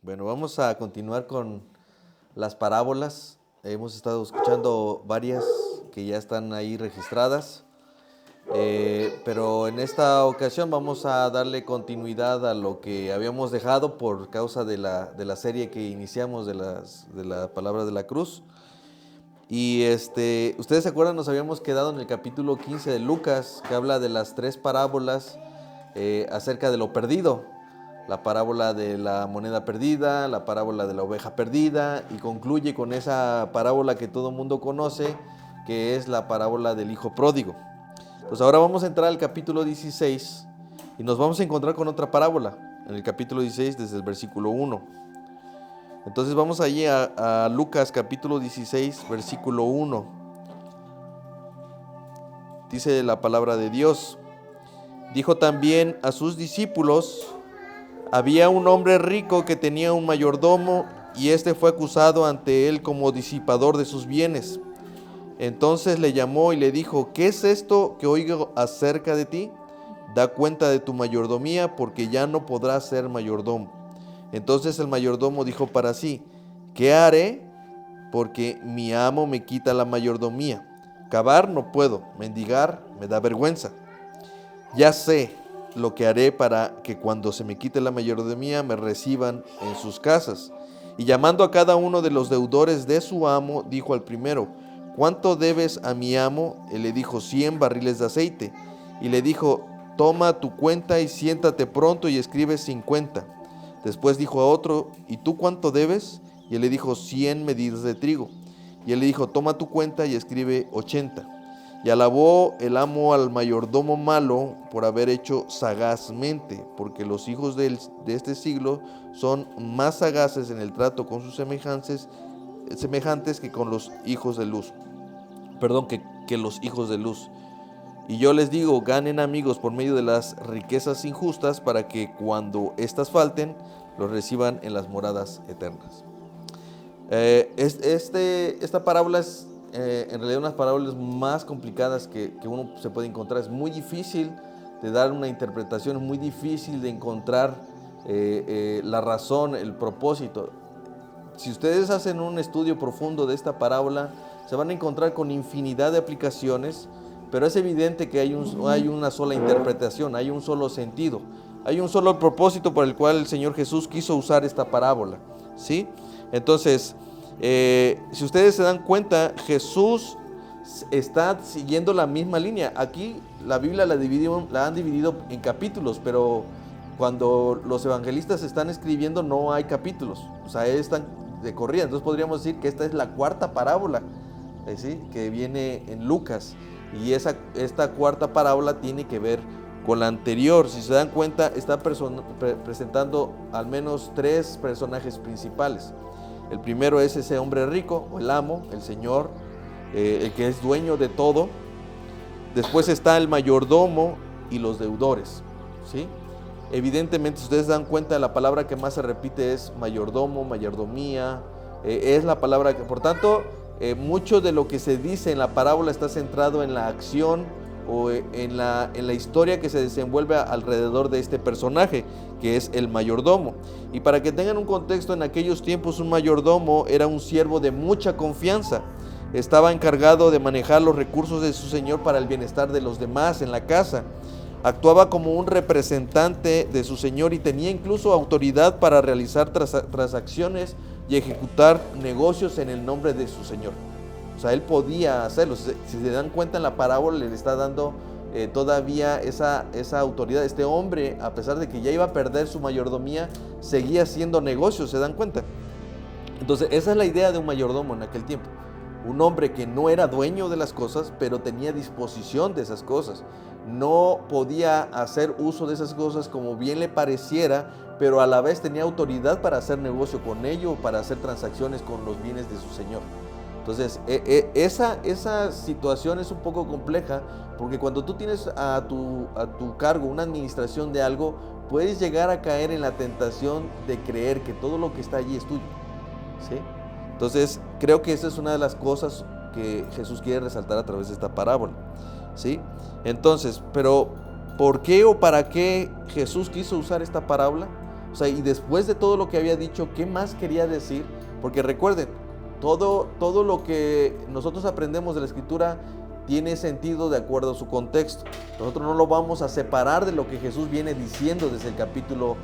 Bueno, vamos a continuar con las parábolas. Hemos estado escuchando varias que ya están ahí registradas, pero en esta ocasión vamos a darle continuidad a lo que habíamos dejado por causa de la serie que iniciamos de la palabra de la cruz. Y ustedes se acuerdan, nos habíamos quedado en el capítulo 15 de Lucas, que habla de las tres parábolas acerca de lo perdido. La parábola de la moneda perdida, la parábola de la oveja perdida, y concluye con esa parábola que todo el mundo conoce, que es la parábola del hijo pródigo. Pues ahora vamos a entrar al capítulo 16 y nos vamos a encontrar con otra parábola, en el capítulo 16 desde el versículo 1. Entonces vamos allí a Lucas capítulo 16, versículo 1. Dice la palabra de Dios: dijo también a sus discípulos: había un hombre rico que tenía un mayordomo, y éste fue acusado ante él como disipador de sus bienes. Entonces le llamó y le dijo: ¿qué es esto que oigo acerca de ti? Da cuenta de tu mayordomía, porque ya no podrás ser mayordomo. Entonces el mayordomo dijo para sí: ¿qué haré? Porque mi amo me quita la mayordomía. Cavar no puedo, mendigar me da vergüenza. Ya sé lo que haré para que cuando se me quite la mayordomía me reciban en sus casas. Y llamando a cada uno de los deudores de su amo, dijo al primero: ¿cuánto debes a mi amo? Él le dijo: 100 barriles de aceite. Y le dijo: toma tu cuenta y siéntate pronto y escribe 50. Después dijo a otro: ¿y tú cuánto debes? Y él le dijo: 100 medidas de trigo. Y él le dijo: toma tu cuenta y escribe 80. Y alabó el amo al mayordomo malo por haber hecho sagazmente, porque los hijos de este siglo son más sagaces en el trato con sus semejantes que con los hijos de luz. Perdón, que los hijos de luz. Y yo les digo: ganen amigos por medio de las riquezas injustas, para que cuando éstas falten, los reciban en las moradas eternas. Esta parábola es en realidad unas parábolas más complicadas que uno se puede encontrar. Es muy difícil de dar una interpretación, es muy difícil de encontrar la razón, el propósito. Si ustedes hacen un estudio profundo de esta parábola, se van a encontrar con infinidad de aplicaciones, pero es evidente que hay una sola interpretación, hay un solo sentido, hay un solo propósito por el cual el Señor Jesús quiso usar esta parábola, ¿sí? Entonces, si ustedes se dan cuenta, Jesús está siguiendo la misma línea. Aquí la Biblia la han dividido en capítulos, pero cuando los evangelistas están escribiendo no hay capítulos, o sea, están de corrida. Entonces podríamos decir que esta es la cuarta parábola, ¿sí?, que viene en Lucas, y esta cuarta parábola tiene que ver con la anterior. Si se dan cuenta, está presentando al menos tres personajes principales. El primero es ese hombre rico, o el amo, el señor, el que es dueño de todo. Después está el mayordomo y los deudores, ¿sí? Evidentemente, si ustedes se dan cuenta, la palabra que más se repite es mayordomo, mayordomía, es la palabra que, por tanto, mucho de lo que se dice en la parábola está centrado en la acción o en la historia que se desenvuelve alrededor de este personaje, que es el mayordomo. Y para que tengan un contexto, en aquellos tiempos un mayordomo era un siervo de mucha confianza. Estaba encargado de manejar los recursos de su señor para el bienestar de los demás en la casa. Actuaba como un representante de su señor y tenía incluso autoridad para realizar transacciones y ejecutar negocios en el nombre de su señor. O sea, él podía hacerlo. Si se dan cuenta, en la parábola le está dando todavía esa autoridad. Este hombre, a pesar de que ya iba a perder su mayordomía, seguía haciendo negocios, ¿se dan cuenta? Entonces, esa es la idea de un mayordomo en aquel tiempo. Un hombre que no era dueño de las cosas, pero tenía disposición de esas cosas. No podía hacer uso de esas cosas como bien le pareciera, pero a la vez tenía autoridad para hacer negocio con ello, para hacer transacciones con los bienes de su señor. Entonces, esa situación es un poco compleja, porque cuando tú tienes a tu cargo una administración de algo, puedes llegar a caer en la tentación de creer que todo lo que está allí es tuyo, ¿sí? Entonces, creo que esa es una de las cosas que Jesús quiere resaltar a través de esta parábola, ¿sí? Entonces, pero ¿por qué o para qué Jesús quiso usar esta parábola? O sea, y después de todo lo que había dicho, ¿qué más quería decir? Porque recuerden, todo lo que nosotros aprendemos de la Escritura tiene sentido de acuerdo a su contexto. Nosotros no lo vamos a separar de lo que Jesús viene diciendo desde el capítulo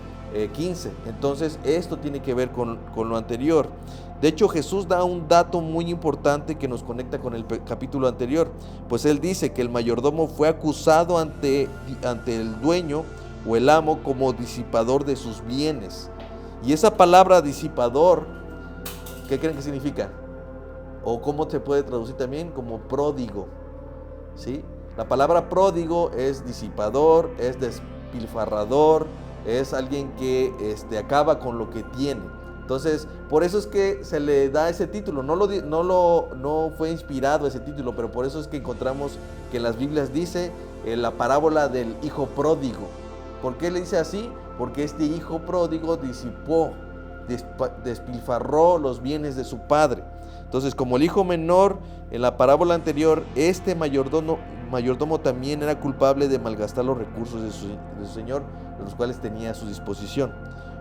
15. Entonces, esto tiene que ver con lo anterior. De hecho, Jesús da un dato muy importante que nos conecta con el capítulo anterior. Pues Él dice que el mayordomo fue acusado ante el dueño o el amo como disipador de sus bienes. Y esa palabra disipador, ¿qué creen que significa? O cómo se puede traducir también como pródigo, ¿sí? La palabra pródigo es disipador, es despilfarrador, es alguien que acaba con lo que tiene. Entonces, por eso es que se le da ese título. No fue inspirado ese título, pero por eso es que encontramos que en las Biblias dice la parábola del hijo pródigo. ¿Por qué le dice así? Porque este hijo pródigo disipó, despilfarró los bienes de su padre. Entonces, como el hijo menor en la parábola anterior, este mayordomo también era culpable de malgastar los recursos de su señor, los cuales tenía a su disposición.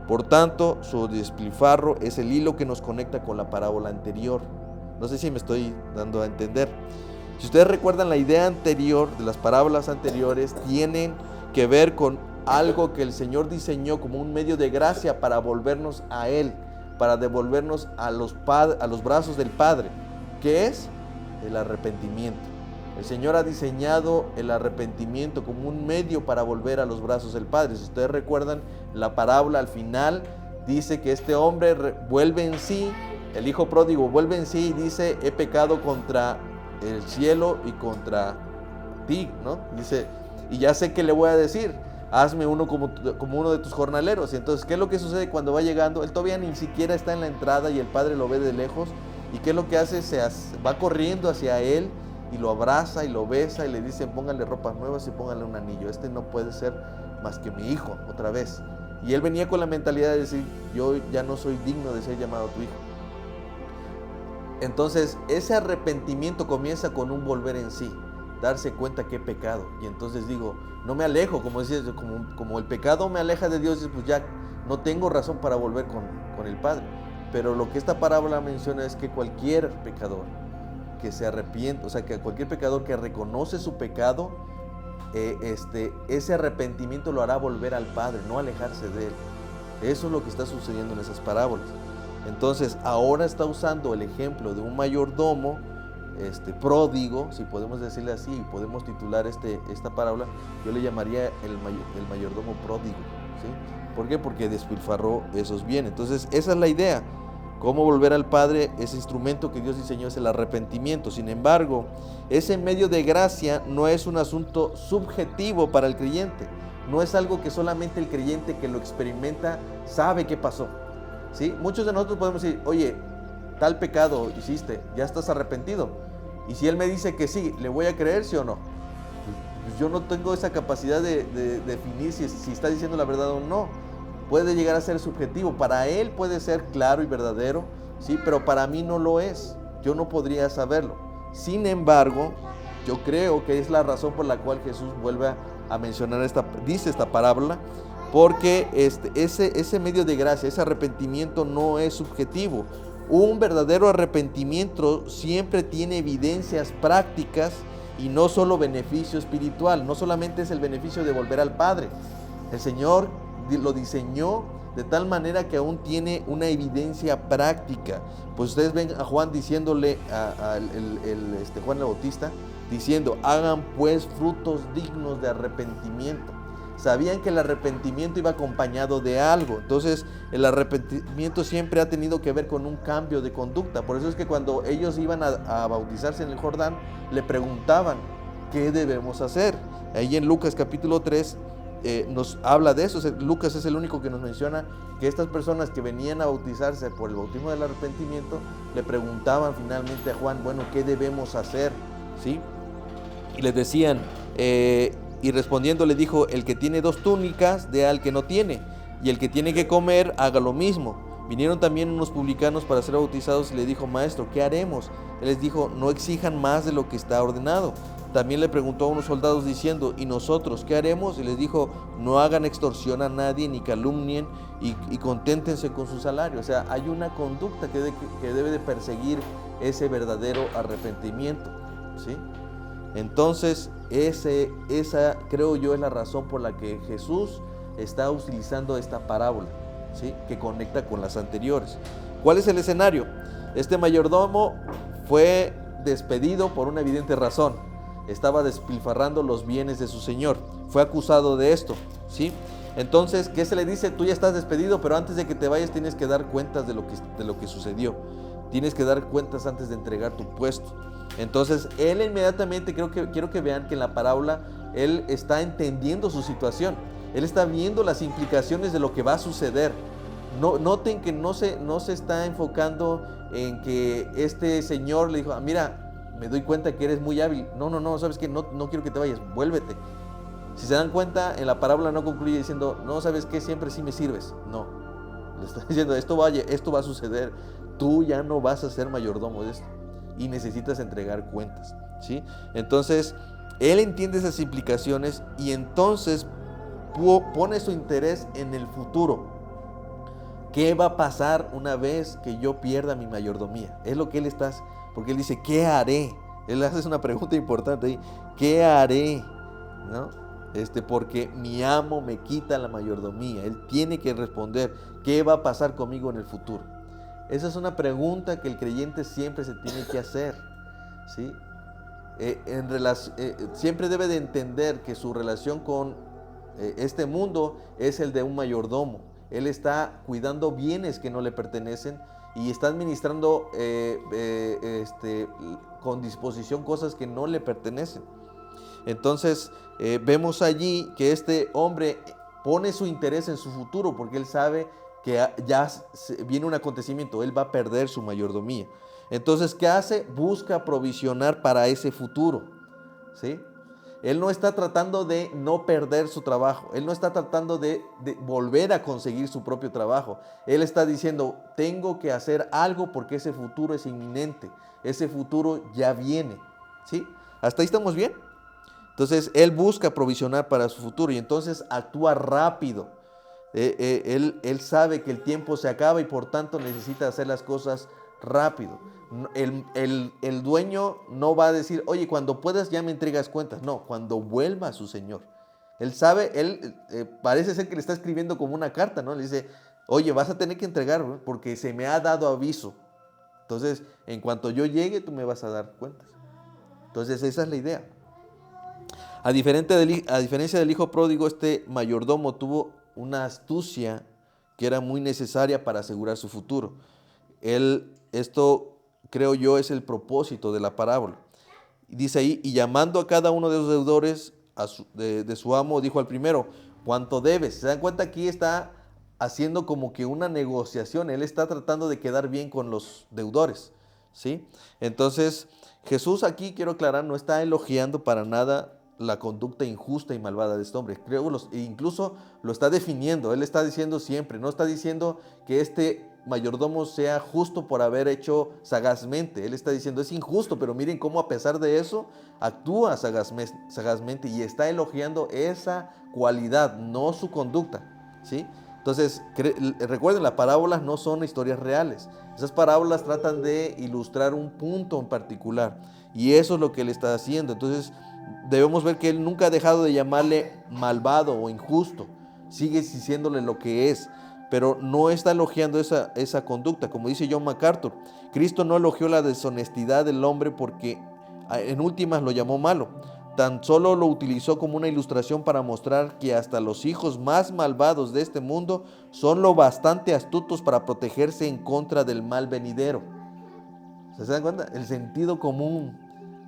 Por tanto, su despilfarro es el hilo que nos conecta con la parábola anterior. No sé si me estoy dando a entender. Si ustedes recuerdan, la idea anterior de las parábolas anteriores tienen que ver con algo que el Señor diseñó como un medio de gracia para volvernos a Él, para devolvernos a los brazos del Padre, que es el arrepentimiento. El Señor ha diseñado el arrepentimiento como un medio para volver a los brazos del Padre. Si ustedes recuerdan, la parábola al final dice que este hombre vuelve en sí, el hijo pródigo vuelve en sí y dice: he pecado contra el cielo y contra ti, ¿no? Dice, y ya sé qué le voy a decir: hazme uno como uno de tus jornaleros. Y entonces, ¿qué es lo que sucede cuando va llegando? Él todavía ni siquiera está en la entrada y el padre lo ve de lejos. ¿Y qué es lo que hace? Va corriendo hacia él y lo abraza y lo besa y le dice: póngale ropas nuevas y póngale un anillo. Este no puede ser más que mi hijo, otra vez. Y él venía con la mentalidad de decir: yo ya no soy digno de ser llamado tu hijo. Entonces, ese arrepentimiento comienza con un volver en sí, darse cuenta que he pecado. Y entonces digo, no me alejo, como decías, como el pecado me aleja de Dios, pues ya no tengo razón para volver con el Padre. Pero lo que esta parábola menciona es que cualquier pecador que se arrepiente, o sea, que cualquier pecador que reconoce su pecado, ese arrepentimiento lo hará volver al Padre, no alejarse de Él. Eso es lo que está sucediendo en esas parábolas. Entonces, ahora está usando el ejemplo de un mayordomo pródigo, si podemos decirle así, y podemos titular esta parábola, yo le llamaría el mayordomo pródigo, ¿sí? ¿Por qué? Porque despilfarró esos bienes. Entonces, esa es la idea. Cómo volver al Padre, ese instrumento que Dios diseñó es el arrepentimiento. Sin embargo, ese medio de gracia no es un asunto subjetivo para el creyente. No es algo que solamente el creyente que lo experimenta sabe qué pasó, ¿sí? Muchos de nosotros podemos decir: oye, tal pecado hiciste, ¿ya estás arrepentido? Y si Él me dice que sí, ¿le voy a creer, sí o no? Pues yo no tengo esa capacidad de definir si está diciendo la verdad o no. Puede llegar a ser subjetivo. Para Él puede ser claro y verdadero, ¿sí? Pero para mí no lo es. Yo no podría saberlo. Sin embargo, yo creo que es la razón por la cual Jesús vuelve a mencionar dice esta parábola, porque ese medio de gracia, ese arrepentimiento no es subjetivo. Un verdadero arrepentimiento siempre tiene evidencias prácticas y no solo beneficio espiritual. No solamente es el beneficio de volver al Padre. El Señor lo diseñó de tal manera que aún tiene una evidencia práctica. Pues ustedes ven a Juan diciéndole Juan el Bautista, diciendo: hagan pues frutos dignos de arrepentimiento. Sabían que el arrepentimiento iba acompañado de algo. Entonces, el arrepentimiento siempre ha tenido que ver con un cambio de conducta. Por eso es que cuando ellos iban a bautizarse en el Jordán, le preguntaban: ¿qué debemos hacer? Ahí en Lucas capítulo 3 nos habla de eso. Lucas es el único que nos menciona que estas personas que venían a bautizarse por el bautismo del arrepentimiento le preguntaban finalmente a Juan: bueno, ¿qué debemos hacer? ¿Sí? Y les decían, y respondiendo le dijo: el que tiene 2 túnicas, dé al que no tiene, y el que tiene que comer, haga lo mismo. Vinieron también unos publicanos para ser bautizados y le dijo: maestro, ¿qué haremos? Él les dijo: no exijan más de lo que está ordenado. También le preguntó a unos soldados diciendo, ¿y nosotros qué haremos? Y les dijo, no hagan extorsión a nadie, ni calumnien, y conténtense con su salario. O sea, hay una conducta que debe de perseguir ese verdadero arrepentimiento, ¿sí? Entonces, esa creo yo es la razón por la que Jesús está utilizando esta parábola, ¿sí? Que conecta con las anteriores. ¿Cuál es el escenario? Este mayordomo fue despedido por una evidente razón. Estaba despilfarrando los bienes de su señor. Fue acusado de esto, ¿sí? Entonces, ¿qué se le dice? Tú ya estás despedido, pero antes de que te vayas tienes que dar cuentas de lo que sucedió. Tienes que dar cuentas antes de entregar tu puesto. Entonces, él inmediatamente, quiero que vean que en la parábola, él está entendiendo su situación. Él está viendo las implicaciones de lo que va a suceder. Noten que no se está enfocando en que este señor le dijo, mira, me doy cuenta que eres muy hábil. No, ¿sabes qué? No quiero que te vayas, vuélvete. Si se dan cuenta, en la parábola no concluye diciendo, no, ¿sabes qué? Siempre sí me sirves. No, le está diciendo, esto va a suceder. Tú ya no vas a ser mayordomo de esto y necesitas entregar cuentas, ¿sí? Entonces, él entiende esas implicaciones y entonces pone su interés en el futuro. ¿Qué va a pasar una vez que yo pierda mi mayordomía? Es lo que él está, porque él dice, ¿qué haré? Él hace una pregunta importante ahí, ¿qué haré? ¿No? Porque mi amo me quita la mayordomía. Él tiene que responder, ¿qué va a pasar conmigo en el futuro? Esa es una pregunta que el creyente siempre se tiene que hacer, ¿sí? Siempre debe de entender que su relación con este mundo es el de un mayordomo. Él está cuidando bienes que no le pertenecen y está administrando con disposición cosas que no le pertenecen. Entonces vemos allí que este hombre pone su interés en su futuro porque él sabe que ya viene un acontecimiento, él va a perder su mayordomía. Entonces, ¿qué hace? Busca provisionar para ese futuro, ¿sí? Él no está tratando de no perder su trabajo, él no está tratando de volver a conseguir su propio trabajo. Él está diciendo, tengo que hacer algo porque ese futuro es inminente, ese futuro ya viene, ¿sí? ¿Hasta ahí estamos bien? Entonces, él busca provisionar para su futuro y entonces actúa rápido. Él sabe que el tiempo se acaba y por tanto necesita hacer las cosas rápido. El dueño no va a decir, oye, cuando puedas ya me entregas cuentas. No, cuando vuelva a su señor. Él sabe, parece ser que le está escribiendo como una carta, ¿no? Le dice, oye, vas a tener que entregar, ¿no? Porque se me ha dado aviso. Entonces, en cuanto yo llegue, tú me vas a dar cuentas. Entonces, esa es la idea. A diferencia del hijo pródigo, este mayordomo tuvo una astucia que era muy necesaria para asegurar su futuro. Esto creo yo es el propósito de la parábola. Dice ahí, y llamando a cada uno de los deudores de su amo, dijo al primero, ¿cuánto debes? ¿Se dan cuenta? Aquí está haciendo como que una negociación. Él está tratando de quedar bien con los deudores, ¿sí? Entonces, Jesús aquí, quiero aclarar, no está elogiando para nada la conducta injusta y malvada de este hombre. Incluso lo está definiendo. Él está diciendo siempre, no está diciendo que este mayordomo sea justo por haber hecho sagazmente. Él está diciendo, es injusto, pero miren cómo a pesar de eso actúa sagazmente y está elogiando esa cualidad, no su conducta, ¿sí? Entonces, recuerden, las parábolas no son historias reales. Esas parábolas tratan de ilustrar un punto en particular y eso es lo que él está haciendo. Entonces, debemos ver que él nunca ha dejado de llamarle malvado o injusto. Sigue diciéndole lo que es, pero no está elogiando esa conducta. Como dice John MacArthur, Cristo no elogió la deshonestidad del hombre porque en últimas lo llamó malo. Tan solo lo utilizó como una ilustración para mostrar que hasta los hijos más malvados de este mundo son lo bastante astutos para protegerse en contra del mal venidero. ¿Se dan cuenta? El sentido común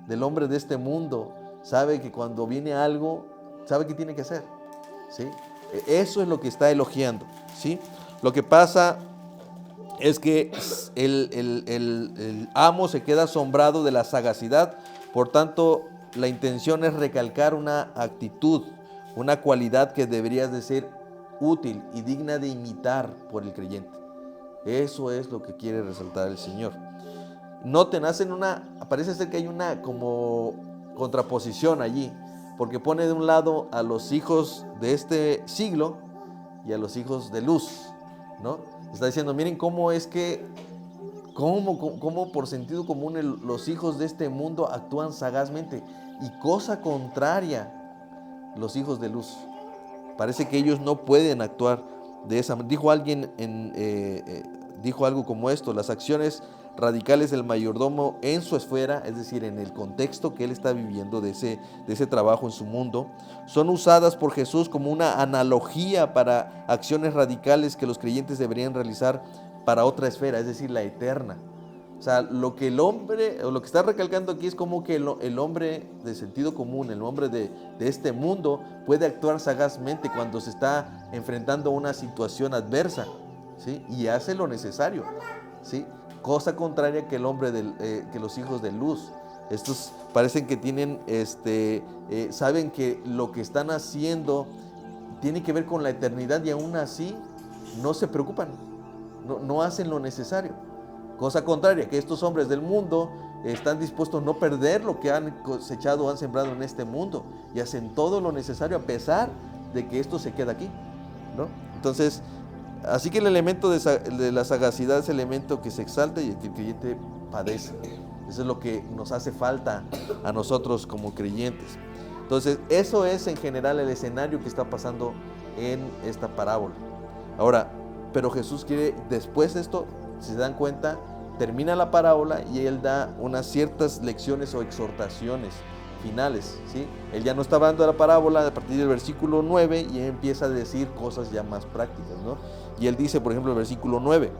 del hombre de este mundo sabe que cuando viene algo, sabe qué tiene que hacer, ¿sí? Eso es lo que está elogiando, ¿sí? Lo que pasa es que el amo se queda asombrado de la sagacidad, por tanto, la intención es recalcar una actitud, una cualidad que debería de ser útil y digna de imitar por el creyente. Eso es lo que quiere resaltar el Señor. Noten, parece ser que hay contraposición allí, porque pone de un lado a los hijos de este siglo y a los hijos de luz, ¿no? Está diciendo, miren cómo es que, cómo por sentido común los hijos de este mundo actúan sagazmente, y cosa contraria, los hijos de luz. Parece que ellos no pueden actuar de esa manera. Dijo alguien, dijo algo como esto: las acciones radicales del mayordomo en su esfera, es decir, en el contexto que él está viviendo de ese trabajo en su mundo, son usadas por Jesús como una analogía para acciones radicales que los creyentes deberían realizar para otra esfera, es decir, la eterna. O sea, lo que el hombre, o lo que está recalcando aquí es como que el hombre de sentido común, el hombre de este mundo, puede actuar sagazmente cuando se está enfrentando a una situación adversa, ¿sí? Y hace lo necesario, ¿sí? Cosa contraria que el hombre que los hijos de luz. Estos parecen que tienen, saben que lo que están haciendo tiene que ver con la eternidad, y aún así no se preocupan, no hacen lo necesario. Cosa contraria, que estos hombres del mundo están dispuestos a no perder lo que han cosechado o han sembrado en este mundo, y hacen todo lo necesario a pesar de que esto se queda aquí, ¿no? Entonces, así que el elemento de la sagacidad es el elemento que se exalta y el que el creyente padece. Eso es lo que nos hace falta a nosotros como creyentes. Entonces, eso es en general el escenario que está pasando en esta parábola. Ahora, pero Jesús quiere, después de esto, si se dan cuenta, termina la parábola y él da unas ciertas lecciones o exhortaciones finales, ¿sí? Él ya no está hablando de la parábola a partir del versículo 9 y empieza a decir cosas ya más prácticas, ¿no? Y él dice, por ejemplo, el versículo 9: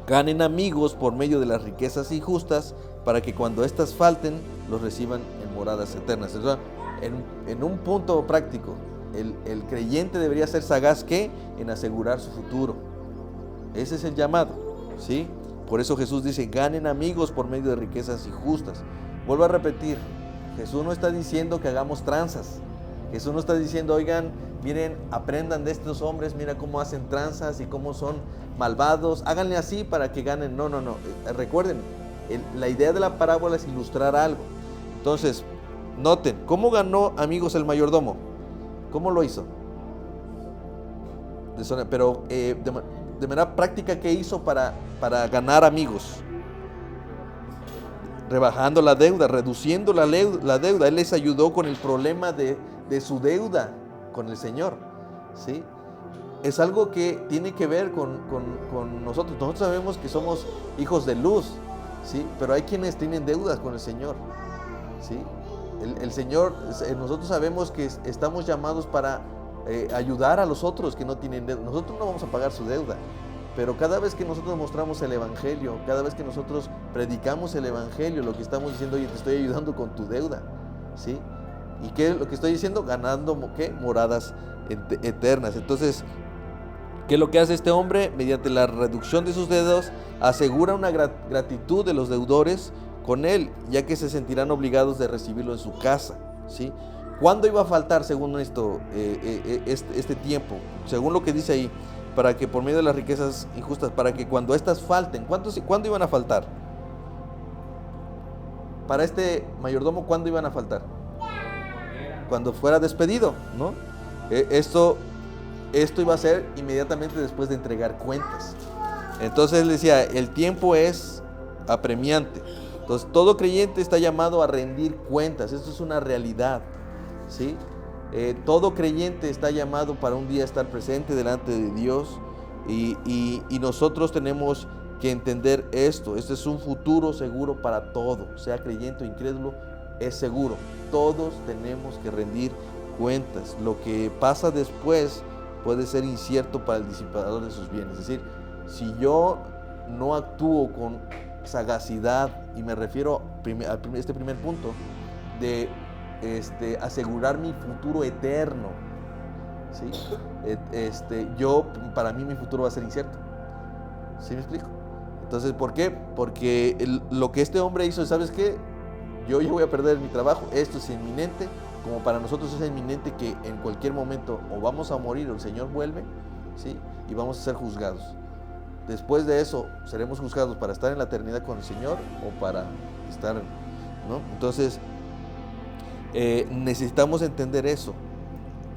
ganen amigos por medio de las riquezas injustas, para que cuando éstas falten, los reciban en moradas eternas. O sea, en un punto práctico, el creyente debería ser sagaz, ¿qué? En asegurar su futuro. Ese es el llamado, ¿sí? Por eso Jesús dice, ganen amigos por medio de riquezas injustas. Vuelvo a repetir, Jesús no está diciendo que hagamos tranzas. Jesús no está diciendo, oigan, miren, aprendan de estos hombres, mira cómo hacen tranzas y cómo son malvados, háganle así para que ganen. No. Recuerden, la idea de la parábola es ilustrar algo. Entonces, noten, ¿cómo ganó amigos el mayordomo? ¿Cómo lo hizo? Pero de manera práctica, ¿qué hizo para ganar amigos? Rebajando la deuda, reduciendo la deuda. Él les ayudó con el problema de su deuda con el Señor, ¿sí? Es algo que tiene que ver con nosotros. Nosotros sabemos que somos hijos de luz, ¿sí? Pero hay quienes tienen deudas con el Señor, ¿sí? El Señor, nosotros sabemos que estamos llamados para ayudar a los otros que no tienen deuda. Nosotros no vamos a pagar su deuda, pero cada vez que nosotros mostramos el Evangelio, cada vez que nosotros predicamos el Evangelio, lo que estamos diciendo, oye, te estoy ayudando con tu deuda, ¿sí? ¿Y qué es lo que estoy diciendo? Ganando, ¿qué? Moradas eternas. Entonces, ¿qué es lo que hace este hombre? Mediante la reducción de sus deudas, asegura una gratitud de los deudores con él, ya que se sentirán obligados de recibirlo en su casa, ¿sí? ¿Cuándo iba a faltar, según esto, este tiempo? Según lo que dice ahí, para que por medio de las riquezas injustas, para que cuando éstas falten, ¿cuándo iban a faltar? Para este mayordomo, ¿cuándo iban a faltar? Cuando fuera despedido, ¿no? Esto iba a ser inmediatamente después de entregar cuentas. Entonces él decía, el tiempo es apremiante. Entonces todo creyente está llamado a rendir cuentas. Esto es una realidad, ¿sí? Todo creyente está llamado para un día estar presente delante de Dios, y nosotros tenemos que entender esto. Este es un futuro seguro para todo, sea creyente o incrédulo, es seguro. Todos tenemos que rendir cuentas. Lo que pasa después puede ser incierto para el disipador de sus bienes. Es decir, si yo no actúo con sagacidad, y me refiero a este primer punto de asegurar mi futuro eterno, ¿sí? Para mí mi futuro va a ser incierto. ¿Sí me explico? Entonces, ¿por qué? Porque lo que este hombre hizo, ¿sabes qué? Yo voy a perder mi trabajo, esto es inminente, como para nosotros es inminente que en cualquier momento o vamos a morir o el Señor vuelve, ¿sí? Y vamos a ser juzgados. Después de eso, seremos juzgados para estar en la eternidad con el Señor o para estar, ¿no? Entonces, Necesitamos entender eso,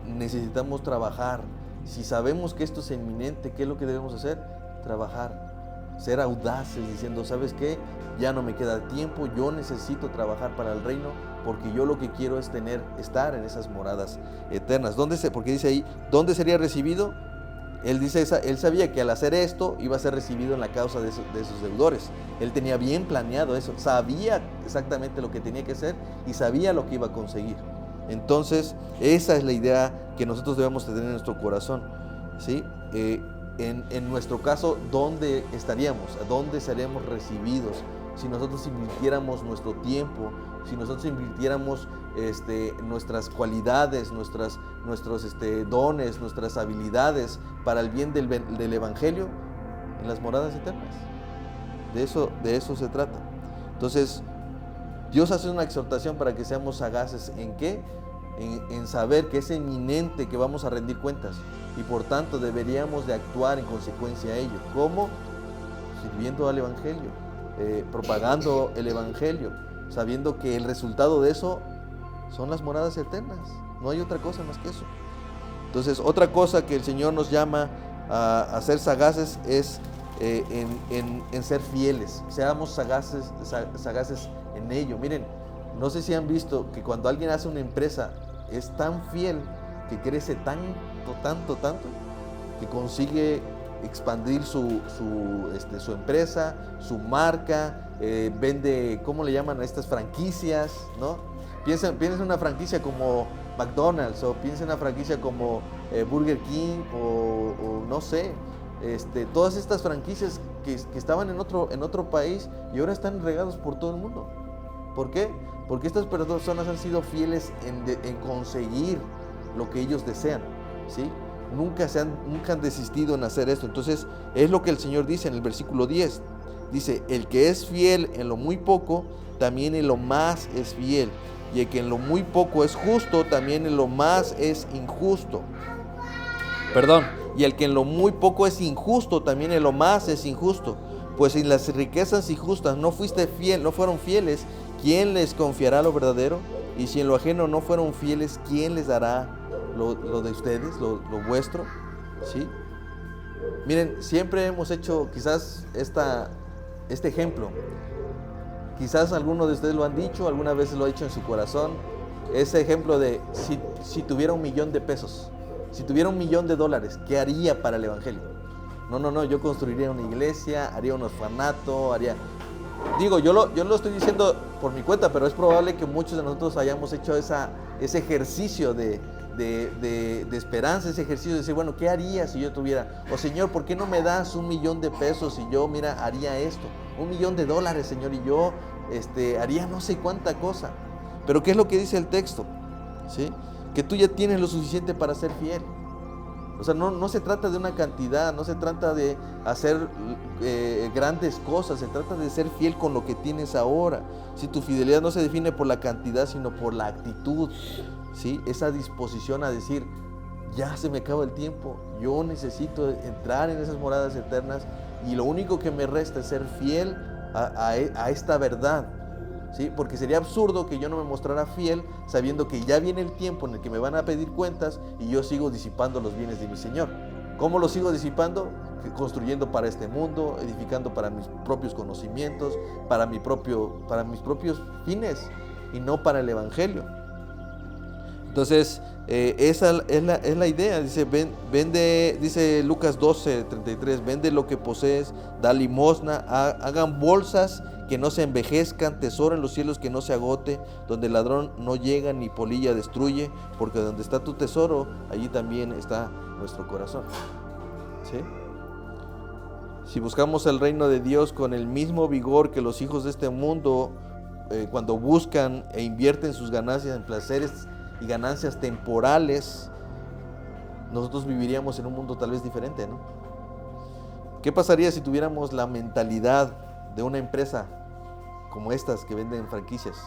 necesitamos trabajar. Si sabemos que esto es inminente, ¿qué es lo que debemos hacer? Trabajar, ser audaces, diciendo, ¿sabes qué? Ya no me queda tiempo, yo necesito trabajar para el reino, porque yo lo que quiero es estar en esas moradas eternas. Porque dice ahí, ¿dónde sería recibido? Él dice, él sabía que al hacer esto iba a ser recibido en la causa de esos deudores. Él tenía bien planeado eso, sabía exactamente lo que tenía que hacer y sabía lo que iba a conseguir. Entonces, esa es la idea que nosotros debemos tener en nuestro corazón, ¿sí? En nuestro caso, ¿dónde estaríamos? ¿A dónde seremos recibidos? Si nosotros invirtiéramos nuestro tiempo, si nosotros invirtiéramos nuestras cualidades, nuestros dones, nuestras habilidades para el bien del Evangelio en las moradas eternas. De eso se trata. Entonces, Dios hace una exhortación para que seamos sagaces. ¿En qué? En saber que es inminente que vamos a rendir cuentas y por tanto deberíamos de actuar en consecuencia a ello. ¿Cómo? Sirviendo al Evangelio, propagando el Evangelio, sabiendo que el resultado de eso son las moradas eternas. No hay otra cosa más que eso. Entonces, otra cosa que el Señor nos llama a ser sagaces es en ser fieles. Seamos sagaces en ello. Miren, no sé si han visto que cuando alguien hace una empresa es tan fiel que crece tanto, que consigue expandir su empresa, su marca, vende, ¿cómo le llaman a estas franquicias? ¿No? Piensa en una franquicia como McDonald's, o piensa en una franquicia como Burger King, o no sé, todas estas franquicias que estaban en otro país y ahora están regados por todo el mundo. ¿Por qué? Porque estas personas han sido fieles en conseguir lo que ellos desean, ¿sí? Nunca han desistido en hacer esto. Entonces, es lo que el Señor dice en el versículo 10. Dice, el que es fiel en lo muy poco, también en lo más es fiel. Y el que en lo muy poco es justo, también en lo más es injusto. Y el que en lo muy poco es injusto, también en lo más es injusto. Pues si las riquezas injustas no fueron fieles, ¿quién les confiará lo verdadero? Y si en lo ajeno no fueron fieles, ¿quién les dará lo de ustedes, lo vuestro? ¿Sí? Miren, siempre hemos hecho quizás este ejemplo. Quizás algunos de ustedes lo han dicho, alguna vez lo ha hecho en su corazón. Ese ejemplo de si tuviera $1 millón, si tuviera $1 millón, ¿qué haría para el Evangelio? No, yo construiría una iglesia, haría un orfanato, Digo, yo lo estoy diciendo por mi cuenta, pero es probable que muchos de nosotros hayamos hecho ese ejercicio de esperanza, ese ejercicio de decir, bueno, ¿qué haría si yo tuviera? O Señor, ¿por qué no me das $1 millón y yo, haría esto? $1 millón, Señor, y yo haría no sé cuánta cosa. Pero ¿qué es lo que dice el texto? ¿Sí? Que tú ya tienes lo suficiente para ser fiel. O sea, no se trata de una cantidad, no se trata de hacer grandes cosas, se trata de ser fiel con lo que tienes ahora. Si tu fidelidad no se define por la cantidad, sino por la actitud, ¿sí? Esa disposición a decir, ya se me acaba el tiempo, yo necesito entrar en esas moradas eternas y lo único que me resta es ser fiel a esta verdad. ¿Sí? Porque sería absurdo que yo no me mostrara fiel sabiendo que ya viene el tiempo en el que me van a pedir cuentas y yo sigo disipando los bienes de mi Señor. ¿Cómo los sigo disipando? Construyendo para este mundo, edificando para mis propios conocimientos, para mis propios fines y no para el Evangelio. Entonces, esa es la idea. Dice, dice Lucas 12:33, vende lo que posees, da limosna, hagan bolsas que no se envejezcan, tesoro en los cielos que no se agote, donde el ladrón no llega ni polilla destruye, porque donde está tu tesoro, allí también está nuestro corazón. ¿Sí? Si buscamos el reino de Dios con el mismo vigor que los hijos de este mundo, cuando buscan e invierten sus ganancias en placeres y ganancias temporales, nosotros viviríamos en un mundo tal vez diferente, ¿no? ¿Qué pasaría si tuviéramos la mentalidad de una empresa como estas que venden franquicias?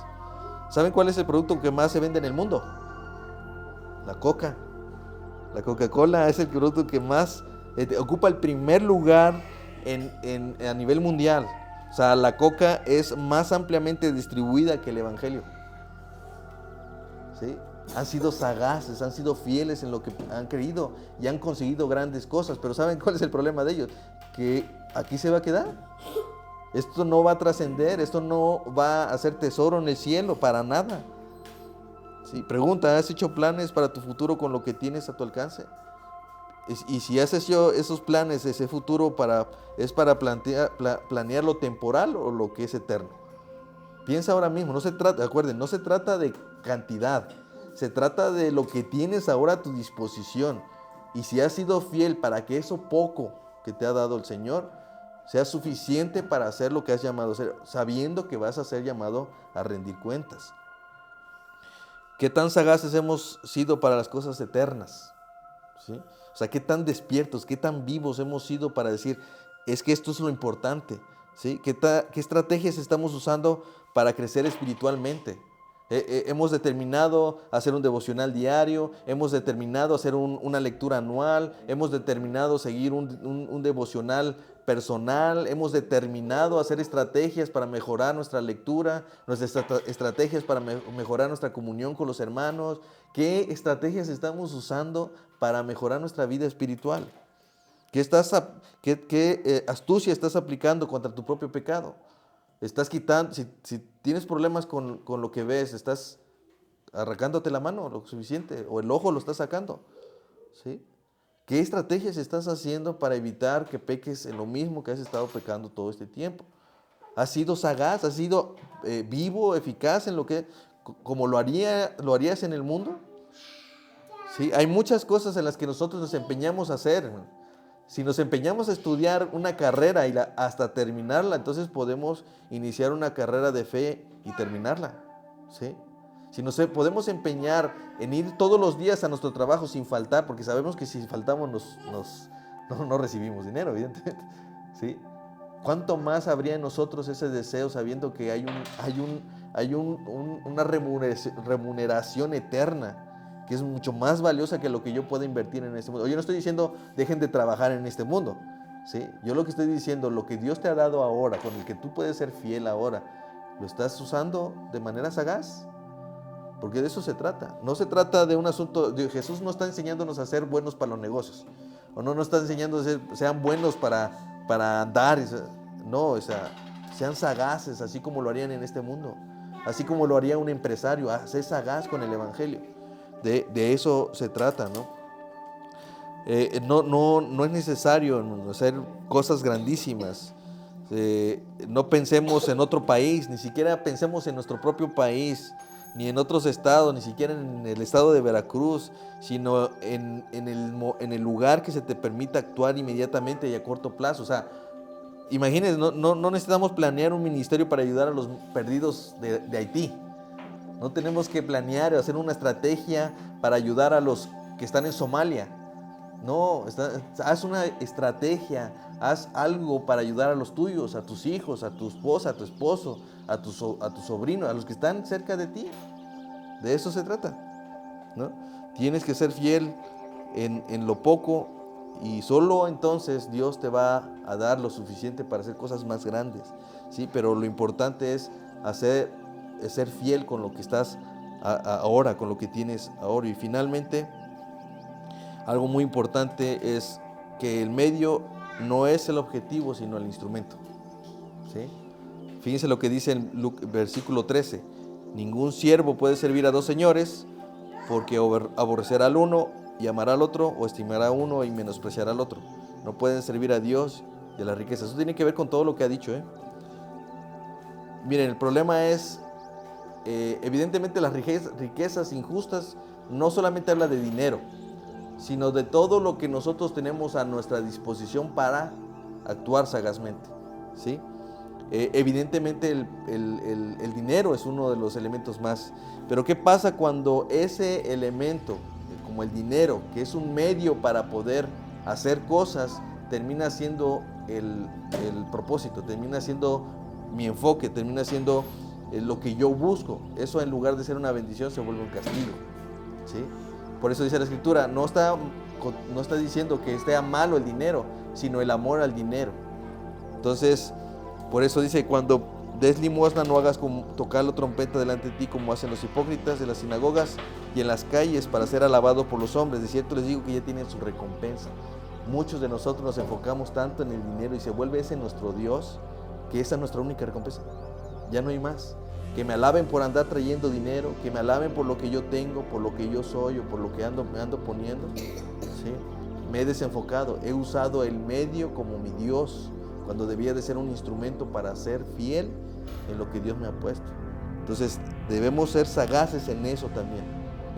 ¿Saben cuál es el producto que más se vende en el mundo? La Coca. La Coca-Cola es el producto que más ocupa el primer lugar a nivel mundial. O sea, la Coca es más ampliamente distribuida que el Evangelio. ¿sí? Han sido sagaces, han sido fieles en lo que han creído y han conseguido grandes cosas. Pero ¿saben cuál es el problema de ellos? Que aquí se va a quedar. Esto no va a trascender, esto no va a ser tesoro en el cielo, para nada. ¿Sí? Pregunta, ¿has hecho planes para tu futuro con lo que tienes a tu alcance? Y si has hecho esos planes, ese futuro, ¿es para planear lo temporal o lo que es eterno? Piensa ahora mismo, no se trata de cantidad, se trata de lo que tienes ahora a tu disposición. Y si has sido fiel para que eso poco que te ha dado el Señor sea suficiente para hacer lo que has llamado a hacer, sabiendo que vas a ser llamado a rendir cuentas. ¿Qué tan sagaces hemos sido para las cosas eternas? ¿Sí? O sea, ¿qué tan despiertos, qué tan vivos hemos sido para decir, es que esto es lo importante? ¿Sí? ¿Qué estrategias estamos usando para crecer espiritualmente? Hemos determinado hacer un devocional diario, hemos determinado hacer una lectura anual, hemos determinado seguir un devocional personal, hemos determinado hacer estrategias para mejorar nuestra lectura, nuestras estrategias para mejorar nuestra comunión con los hermanos. ¿Qué estrategias estamos usando para mejorar nuestra vida espiritual? ¿Qué astucia estás aplicando contra tu propio pecado? Estás quitando, si tienes problemas con lo que ves, estás arrancándote la mano lo suficiente, o el ojo lo estás sacando, ¿sí? ¿Qué estrategias estás haciendo para evitar que peques en lo mismo que has estado pecando todo este tiempo? ¿Has sido sagaz? ¿Has sido vivo, eficaz en lo que, como lo harías en el mundo? ¿Sí? Hay muchas cosas en las que nosotros nos empeñamos a hacer, hermano. Si nos empeñamos a estudiar una carrera y hasta terminarla, entonces podemos iniciar una carrera de fe y terminarla, ¿sí? Si podemos empeñar en ir todos los días a nuestro trabajo sin faltar, porque sabemos que si faltamos no recibimos dinero, evidentemente, ¿sí? ¿Cuánto más habría en nosotros ese deseo sabiendo que hay una remuneración eterna que es mucho más valiosa que lo que yo pueda invertir en este mundo? Yo no estoy diciendo dejen de trabajar en este mundo, ¿sí? Yo lo que estoy diciendo, lo que Dios te ha dado ahora, con el que tú puedes ser fiel ahora, ¿lo estás usando de manera sagaz? Porque de eso se trata. No se trata de un asunto, Jesús no está enseñándonos a ser buenos para los negocios, o no nos está enseñando a sean buenos para andar, no, o sea, sean sagaces, así como lo harían en este mundo, así como lo haría un empresario, ser sagaz con el evangelio. De eso se trata, ¿no? No es necesario hacer cosas grandísimas. No pensemos en otro país, ni siquiera pensemos en nuestro propio país, ni en otros estados, ni siquiera en el estado de Veracruz, sino en el lugar que se te permita actuar inmediatamente y a corto plazo. O sea, imagínense, no necesitamos planear un ministerio para ayudar a los perdidos de Haití. No tenemos que planear o hacer una estrategia para ayudar a los que están en Somalia. No, haz una estrategia, haz algo para ayudar a los tuyos, a tus hijos, a tu esposa, a tu esposo, a tu sobrino, a los que están cerca de ti. De eso se trata, ¿no? Tienes que ser fiel en lo poco y solo entonces Dios te va a dar lo suficiente para hacer cosas más grandes, ¿sí? Pero lo importante es ser fiel con lo que estás ahora, con lo que tienes ahora. Y finalmente, algo muy importante es que el medio no es el objetivo, sino el instrumento, ¿sí? Fíjense lo que dice en versículo 13. Ningún siervo puede servir a dos señores, porque aborrecerá al uno y amará al otro, o estimará a uno y menospreciará al otro. No pueden servir a Dios y a la riqueza. Eso tiene que ver con todo lo que ha dicho, ¿eh? Miren, el problema es, evidentemente las riquezas injustas no solamente habla de dinero, sino de todo lo que nosotros tenemos a nuestra disposición para actuar sagazmente, ¿sí? Evidentemente el dinero es uno de los elementos más, pero ¿qué pasa cuando ese elemento, como el dinero, que es un medio para poder hacer cosas, termina siendo el propósito, termina siendo mi enfoque, termina siendo lo que yo busco? Eso, en lugar de ser una bendición, se vuelve un castigo, ¿sí? Por eso dice la Escritura, no está diciendo que esté malo el dinero, sino el amor al dinero. Entonces, por eso dice, cuando des limosna, no hagas tocar la trompeta delante de ti como hacen los hipócritas de las sinagogas y en las calles para ser alabado por los hombres. De cierto les digo que ya tienen su recompensa. Muchos de nosotros nos enfocamos tanto en el dinero y se vuelve ese nuestro Dios, que esa es nuestra única recompensa. Ya no hay más. Que me alaben por andar trayendo dinero, que me alaben por lo que yo tengo, por lo que yo soy o por lo que me ando poniendo. ¿Sí? Me he desenfocado, he usado el medio como mi Dios, cuando debía de ser un instrumento para ser fiel en lo que Dios me ha puesto. Entonces debemos ser sagaces en eso también,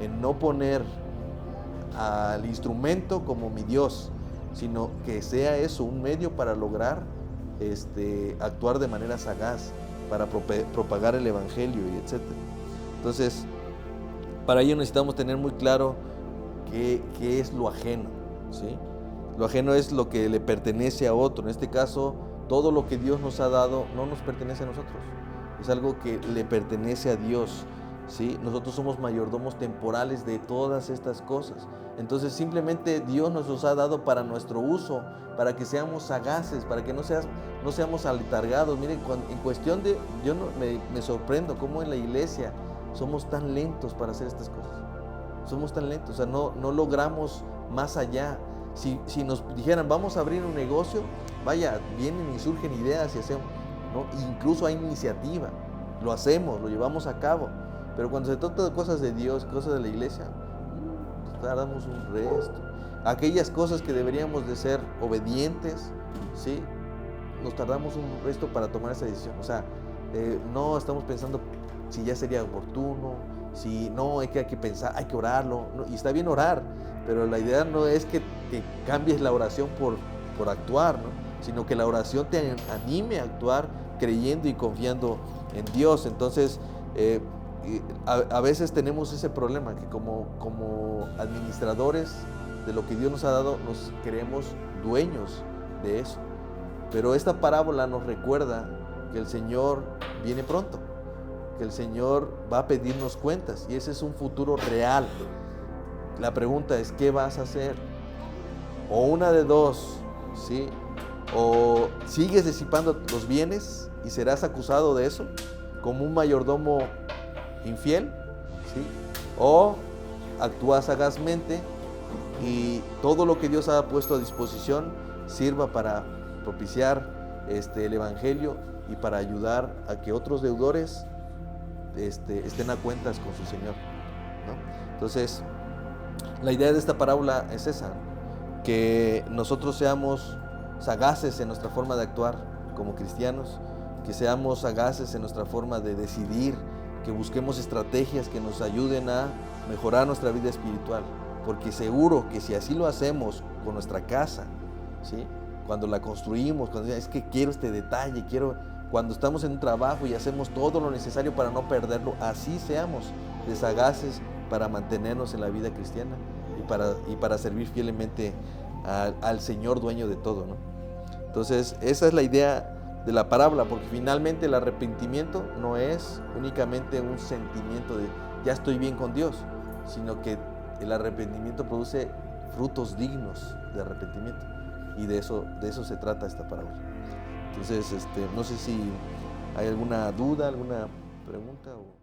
en no poner al instrumento como mi Dios, sino que sea eso un medio para lograr actuar de manera sagaz, para propagar el evangelio y etc. Entonces, para ello necesitamos tener muy claro qué es lo ajeno, ¿sí? Lo ajeno es lo que le pertenece a otro. En este caso, todo lo que Dios nos ha dado no nos pertenece a nosotros, es algo que le pertenece a Dios, ¿sí? Nosotros somos mayordomos temporales de todas estas cosas. Entonces simplemente Dios nos los ha dado para nuestro uso, para que seamos sagaces, para que no seamos aletargados. Miren, en cuestión de, yo me sorprendo cómo en la iglesia somos tan lentos para hacer estas cosas. Somos tan lentos, o sea, no logramos más allá. Si nos dijeran, vamos a abrir un negocio, vaya, vienen y surgen ideas y hacemos, ¿no? Incluso hay iniciativa, lo hacemos, lo llevamos a cabo. Pero cuando se trata de cosas de Dios, cosas de la iglesia, tardamos un resto. Aquellas cosas que deberíamos de ser obedientes, ¿sí? Nos tardamos un resto para tomar esa decisión. O sea, no estamos pensando si ya sería oportuno, si no, hay que pensar, hay que orarlo, ¿no? Y está bien orar, pero la idea no es que cambies la oración por actuar, ¿no? Sino que la oración te anime a actuar creyendo y confiando en Dios. Entonces, a veces tenemos ese problema, que como administradores de lo que Dios nos ha dado, nos creemos dueños de eso. Pero esta parábola nos recuerda que el Señor viene pronto, que el Señor va a pedirnos cuentas, y ese es un futuro real. La pregunta es, ¿qué vas a hacer? O una de dos, ¿sí? O sigues disipando los bienes y serás acusado de eso como un mayordomo infiel, ¿sí? O actúas sagazmente y todo lo que Dios ha puesto a disposición sirva para propiciar el evangelio y para ayudar a que otros deudores estén a cuentas con su Señor, ¿no? Entonces, la idea de esta parábola es esa, que nosotros seamos sagaces en nuestra forma de actuar como cristianos, que seamos sagaces en nuestra forma de decidir, que busquemos estrategias que nos ayuden a mejorar nuestra vida espiritual, porque seguro que si así lo hacemos con nuestra casa, ¿sí? Cuando la construimos, cuando es que quiero este detalle, cuando estamos en un trabajo y hacemos todo lo necesario para no perderlo, así seamos de sagaces para mantenernos en la vida cristiana y para servir fielmente al Señor dueño de todo, ¿no? Entonces, esa es la idea de la parábola, porque finalmente el arrepentimiento no es únicamente un sentimiento de ya estoy bien con Dios, sino que el arrepentimiento produce frutos dignos de arrepentimiento, y de eso se trata esta parábola. Entonces, no sé si hay alguna duda, alguna pregunta o...